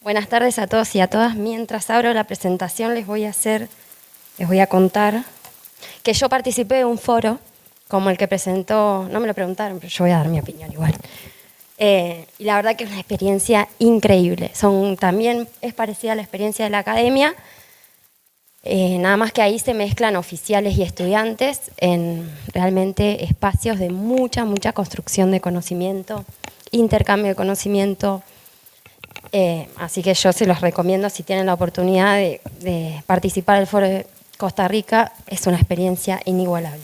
Buenas tardes a todos y a todas. Mientras abro la presentación les voy a contar que yo participé de un foro como el que presentó, no me lo preguntaron, pero yo voy a dar mi opinión igual. Y la verdad que es una experiencia increíble. También es parecida a la experiencia de la academia, nada más que ahí se mezclan oficiales y estudiantes en realmente espacios de mucha construcción de conocimiento, intercambio de conocimiento. Así que yo se los recomiendo si tienen la oportunidad de participar del Foro de Costa Rica, es una experiencia inigualable.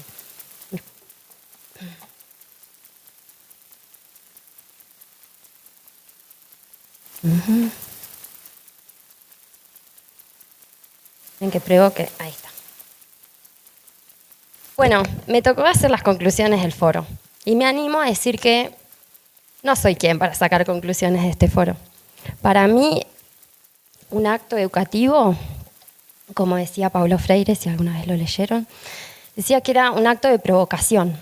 Ven que pruebo que... Ahí está. Bueno, me tocó hacer las conclusiones del foro y me animo a decir que no soy quien para sacar conclusiones de este foro. Para mí, un acto educativo, como decía Paulo Freire, si alguna vez lo leyeron, decía que era un acto de provocación,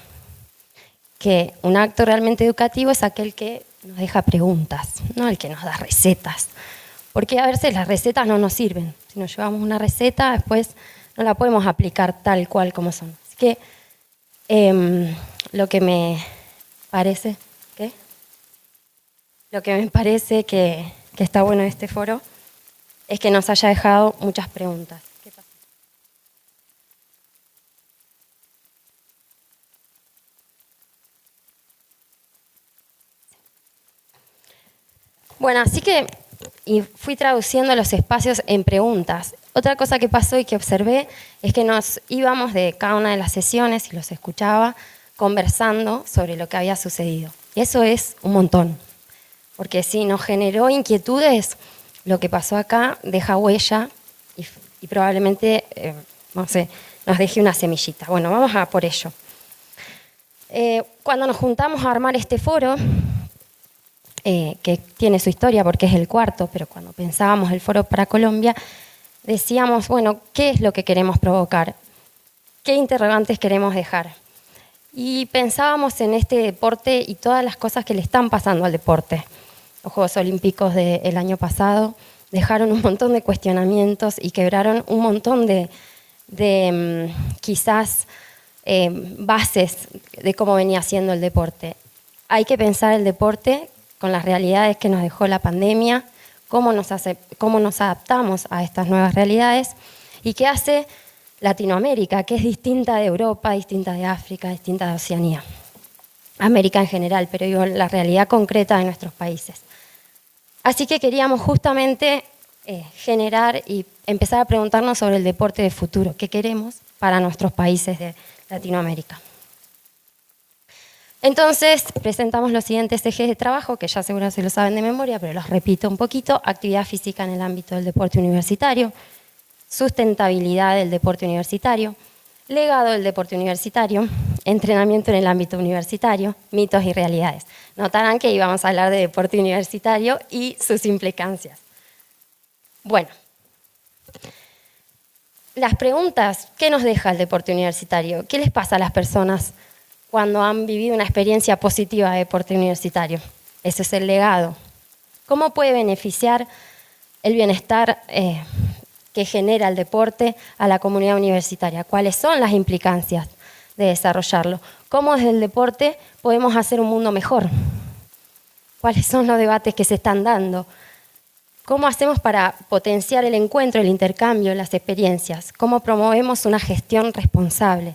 que un acto realmente educativo es aquel que nos deja preguntas, no el que nos da recetas. Porque a veces las recetas no nos sirven. Si nos llevamos una receta, después no la podemos aplicar tal cual como son. Así que lo que me parece, que está bueno de este foro es que nos haya dejado muchas preguntas. ¿Qué pasa? Bueno, así que fui traduciendo los espacios en preguntas. Otra cosa que pasó y que observé es que nos íbamos de cada una de las sesiones, y los escuchaba, conversando sobre lo que había sucedido. Y eso es un montón, porque si nos generó inquietudes, lo que pasó acá deja huella y probablemente, no sé, nos deje una semillita. Bueno, vamos a por ello. Cuando nos juntamos a armar este foro, que tiene su historia porque es el cuarto, pero cuando pensábamos el foro para Colombia, decíamos, bueno, ¿qué es lo que queremos provocar? ¿Qué interrogantes queremos dejar? Y pensábamos en este deporte y todas las cosas que le están pasando al deporte. Los Juegos Olímpicos del año pasado dejaron un montón de cuestionamientos y quebraron un montón de quizás bases de cómo venía siendo el deporte. Hay que pensar el deporte con las realidades que nos dejó la pandemia, cómo nos adaptamos a estas nuevas realidades y qué hace Latinoamérica, que es distinta de Europa, distinta de África, distinta de Oceanía. América en general, pero digo, la realidad concreta de nuestros países. Así que queríamos justamente generar y empezar a preguntarnos sobre el deporte de futuro, qué queremos para nuestros países de Latinoamérica. Entonces, presentamos los siguientes ejes de trabajo, que ya seguro se lo saben de memoria, pero los repito un poquito. Actividad física en el ámbito del deporte universitario, sustentabilidad del deporte universitario, legado del deporte universitario, entrenamiento en el ámbito universitario, mitos y realidades. Notarán que íbamos a hablar de deporte universitario y sus implicancias. Bueno, las preguntas, ¿qué nos deja el deporte universitario? ¿Qué les pasa a las personas cuando han vivido una experiencia positiva de deporte universitario? Ese es el legado. ¿Cómo puede beneficiar el bienestar que genera el deporte a la comunidad universitaria? ¿Cuáles son las implicancias de desarrollarlo? ¿Cómo desde el deporte podemos hacer un mundo mejor? ¿Cuáles son los debates que se están dando? ¿Cómo hacemos para potenciar el encuentro, el intercambio, las experiencias? ¿Cómo promovemos una gestión responsable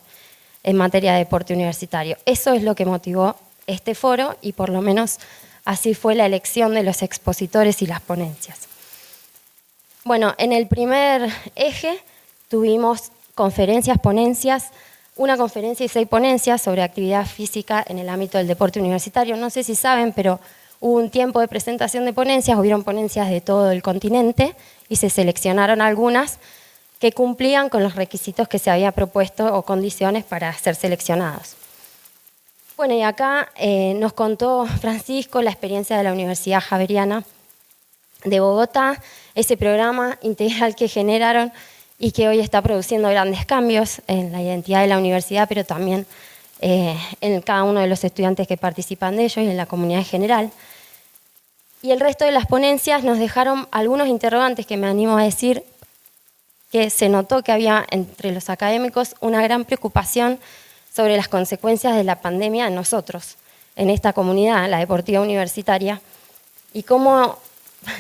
en materia de deporte universitario? Eso es lo que motivó este foro y por lo menos así fue la elección de los expositores y las ponencias. Bueno, en el primer eje tuvimos conferencias, ponencias, una conferencia y 6 ponencias sobre actividad física en el ámbito del deporte universitario. No sé si saben, pero hubo un tiempo de presentación de ponencias, hubieron ponencias de todo el continente y se seleccionaron algunas que cumplían con los requisitos que se había propuesto o condiciones para ser seleccionados. Bueno, y acá nos contó Francisco la experiencia de la Universidad Javeriana de Bogotá, ese programa integral que generaron y que hoy está produciendo grandes cambios en la identidad de la universidad, pero también en cada uno de los estudiantes que participan de ello y en la comunidad en general. Y el resto de las ponencias nos dejaron algunos interrogantes que me animo a decir que se notó que había entre los académicos una gran preocupación sobre las consecuencias de la pandemia en nosotros, en esta comunidad, la deportiva universitaria, y cómo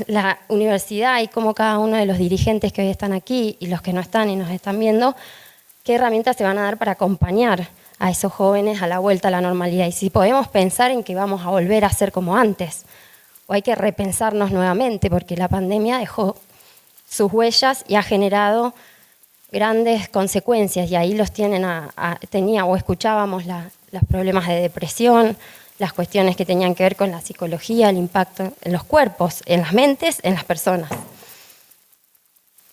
la universidad y cómo cada uno de los dirigentes que hoy están aquí y los que no están y nos están viendo, qué herramientas se van a dar para acompañar a esos jóvenes a la vuelta a la normalidad. Y si podemos pensar en que vamos a volver a ser como antes, o hay que repensarnos nuevamente, porque la pandemia dejó sus huellas y ha generado grandes consecuencias, y ahí los tienen o escuchábamos los problemas de depresión, las cuestiones que tenían que ver con la psicología, el impacto en los cuerpos, en las mentes, en las personas.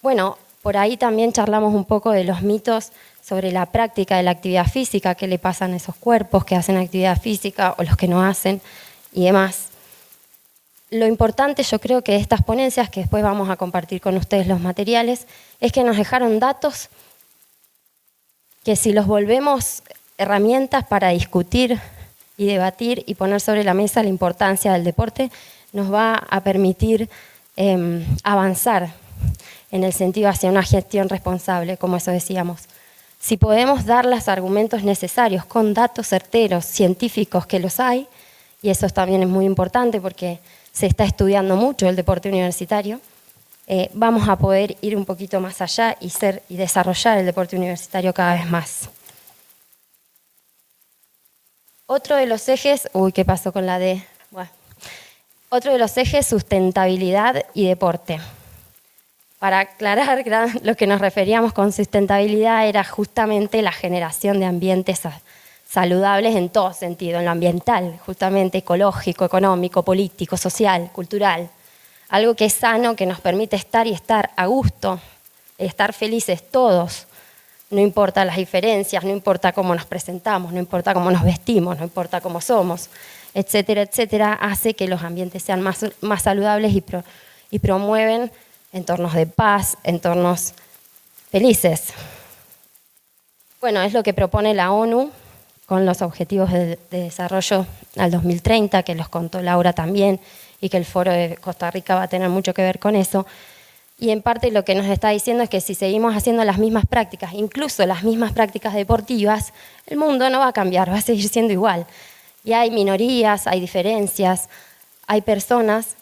Bueno, por ahí también charlamos un poco de los mitos sobre la práctica de la actividad física, qué le pasan a esos cuerpos que hacen actividad física o los que no hacen y demás. Lo importante, yo creo que de estas ponencias, que después vamos a compartir con ustedes los materiales, es que nos dejaron datos que si los volvemos herramientas para discutir y debatir y poner sobre la mesa la importancia del deporte, nos va a permitir avanzar en el sentido hacia una gestión responsable, como eso decíamos. Si podemos dar los argumentos necesarios con datos certeros, científicos, que los hay, y eso también es muy importante porque se está estudiando mucho el deporte universitario, vamos a poder ir un poquito más allá y desarrollar el deporte universitario cada vez más. Otro de los ejes, ¿qué pasó con la D? Bueno, otro de los ejes, sustentabilidad y deporte. Para aclarar, lo que nos referíamos con sustentabilidad era justamente la generación de ambientes saludables en todo sentido, en lo ambiental, justamente ecológico, económico, político, social, cultural. Algo que es sano, que nos permite estar a gusto, estar felices todos. No importa las diferencias, no importa cómo nos presentamos, no importa cómo nos vestimos, no importa cómo somos, etcétera, etcétera, hace que los ambientes sean más saludables y promueven entornos de paz, entornos felices. Bueno, es lo que propone la ONU con los Objetivos de Desarrollo al 2030, que los contó Laura también, y que el Foro de Costa Rica va a tener mucho que ver con eso. Y en parte lo que nos está diciendo es que si seguimos haciendo las mismas prácticas, incluso las mismas prácticas deportivas, el mundo no va a cambiar, va a seguir siendo igual. Y hay minorías, hay diferencias, hay personas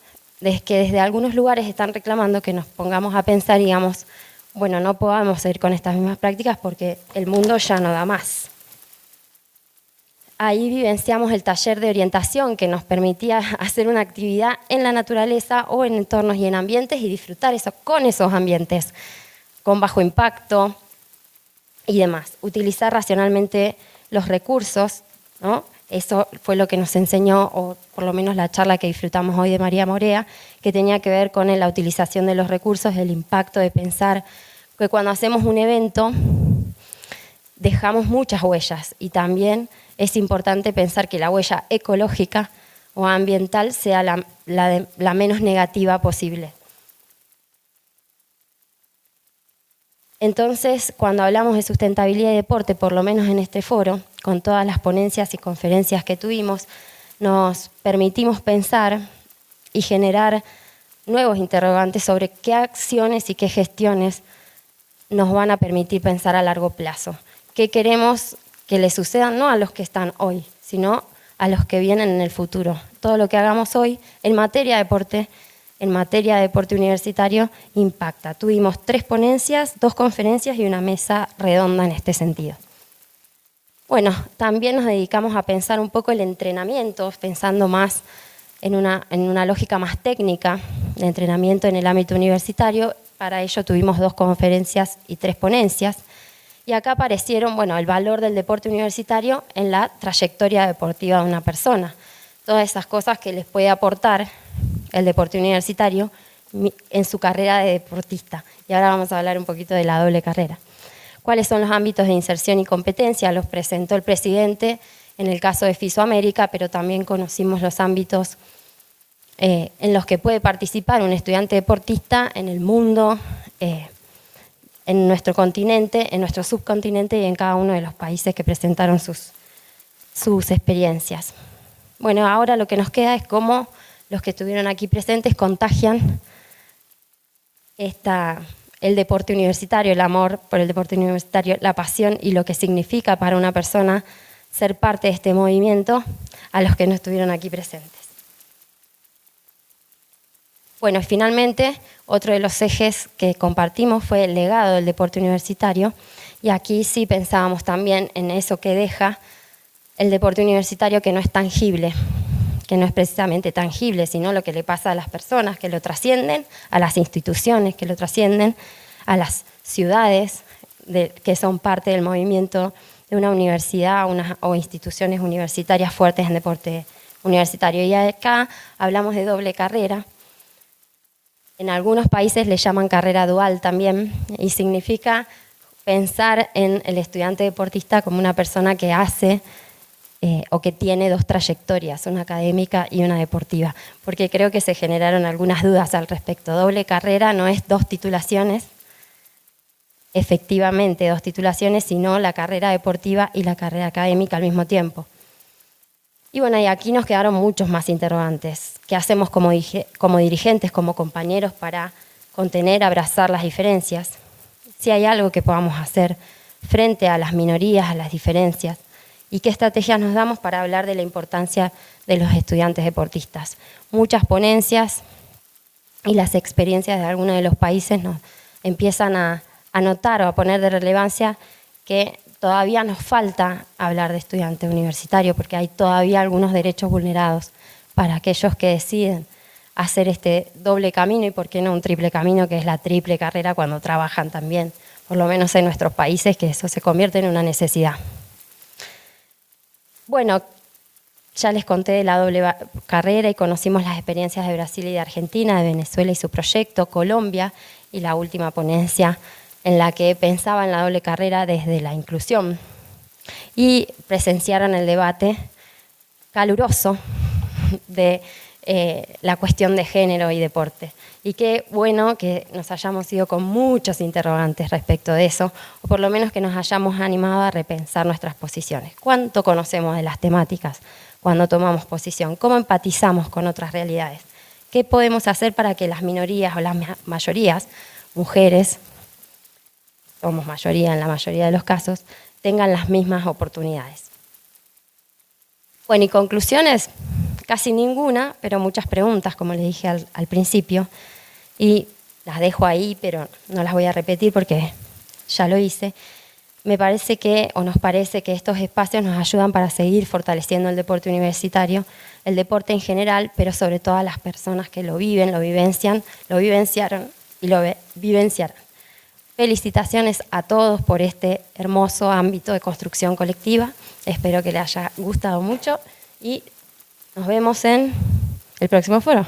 que desde algunos lugares están reclamando que nos pongamos a pensar y digamos, bueno, no podamos seguir con estas mismas prácticas porque el mundo ya no da más. Ahí vivenciamos el taller de orientación que nos permitía hacer una actividad en la naturaleza o en entornos y en ambientes y disfrutar eso con esos ambientes, con bajo impacto y demás. Utilizar racionalmente los recursos, ¿no? Eso fue lo que nos enseñó, o por lo menos la charla que disfrutamos hoy de María Morea, que tenía que ver con la utilización de los recursos, el impacto de pensar que cuando hacemos un evento dejamos muchas huellas y también es importante pensar que la huella ecológica o ambiental sea la menos negativa posible. Entonces, cuando hablamos de sustentabilidad y deporte, por lo menos en este foro, con todas las ponencias y conferencias que tuvimos, nos permitimos pensar y generar nuevos interrogantes sobre qué acciones y qué gestiones nos van a permitir pensar a largo plazo. ¿Qué queremos que le sucedan no a los que están hoy, sino a los que vienen en el futuro? Todo lo que hagamos hoy en materia de deporte universitario, impacta. Tuvimos 3 ponencias, 2 conferencias y una mesa redonda en este sentido. Bueno, también nos dedicamos a pensar un poco el entrenamiento, pensando más en una lógica más técnica de entrenamiento en el ámbito universitario. Para ello tuvimos 2 conferencias y 3 ponencias. Y acá aparecieron, el valor del deporte universitario en la trayectoria deportiva de una persona. Todas esas cosas que les puede aportar el deporte universitario en su carrera de deportista. Y ahora vamos a hablar un poquito de la doble carrera. ¿Cuáles son los ámbitos de inserción y competencia? Los presentó el presidente en el caso de FISO-América, pero también conocimos los ámbitos en los que puede participar un estudiante deportista en el mundo, en nuestro continente, en nuestro subcontinente y en cada uno de los países que presentaron sus experiencias. Bueno, ahora lo que nos queda es cómo los que estuvieron aquí presentes contagian el deporte universitario, el amor por el deporte universitario, la pasión y lo que significa para una persona ser parte de este movimiento a los que no estuvieron aquí presentes. Bueno, finalmente, otro de los ejes que compartimos fue el legado del deporte universitario, y aquí sí pensábamos también en eso que deja el deporte universitario, que no es tangible, que no es precisamente tangible, sino lo que le pasa a las personas que lo trascienden, a las instituciones que lo trascienden, a las ciudades que son parte del movimiento de una universidad o instituciones universitarias fuertes en deporte universitario. Y acá hablamos de doble carrera. En algunos países le llaman carrera dual también, y significa pensar en el estudiante deportista como una persona que hace o que tiene dos trayectorias, una académica y una deportiva, porque creo que se generaron algunas dudas al respecto. Doble carrera no es dos titulaciones, efectivamente dos titulaciones, sino la carrera deportiva y la carrera académica al mismo tiempo. Y bueno, y aquí nos quedaron muchos más interrogantes. ¿Qué hacemos como dirigentes, como compañeros para contener, abrazar las diferencias? Si hay algo que podamos hacer frente a las minorías, a las diferencias, y qué estrategias nos damos para hablar de la importancia de los estudiantes deportistas. Muchas ponencias y las experiencias de algunos de los países nos empiezan a notar o a poner de relevancia que todavía nos falta hablar de estudiante universitario, porque hay todavía algunos derechos vulnerados para aquellos que deciden hacer este doble camino, y por qué no un triple camino, que es la triple carrera cuando trabajan también, por lo menos en nuestros países, que eso se convierte en una necesidad. Bueno, ya les conté de la doble carrera y conocimos las experiencias de Brasil y de Argentina, de Venezuela y su proyecto, Colombia, y la última ponencia en la que pensaba en la doble carrera desde la inclusión. Y presenciaron el debate caluroso de la cuestión de género y deporte. Y qué bueno que nos hayamos ido con muchos interrogantes respecto de eso, o por lo menos que nos hayamos animado a repensar nuestras posiciones. ¿Cuánto conocemos de las temáticas cuando tomamos posición? ¿Cómo empatizamos con otras realidades? ¿Qué podemos hacer para que las minorías o las mayorías, mujeres, somos mayoría en la mayoría de los casos, tengan las mismas oportunidades? Bueno, y conclusiones, casi ninguna, pero muchas preguntas, como les dije al principio, y las dejo ahí, pero no las voy a repetir porque ya lo hice. Me parece que, o nos parece que estos espacios nos ayudan para seguir fortaleciendo el deporte universitario, el deporte en general, pero sobre todo a las personas que lo viven, lo vivenciaron y lo vivenciarán. Felicitaciones a todos por este hermoso ámbito de construcción colectiva. Espero que les haya gustado mucho y nos vemos en el próximo foro.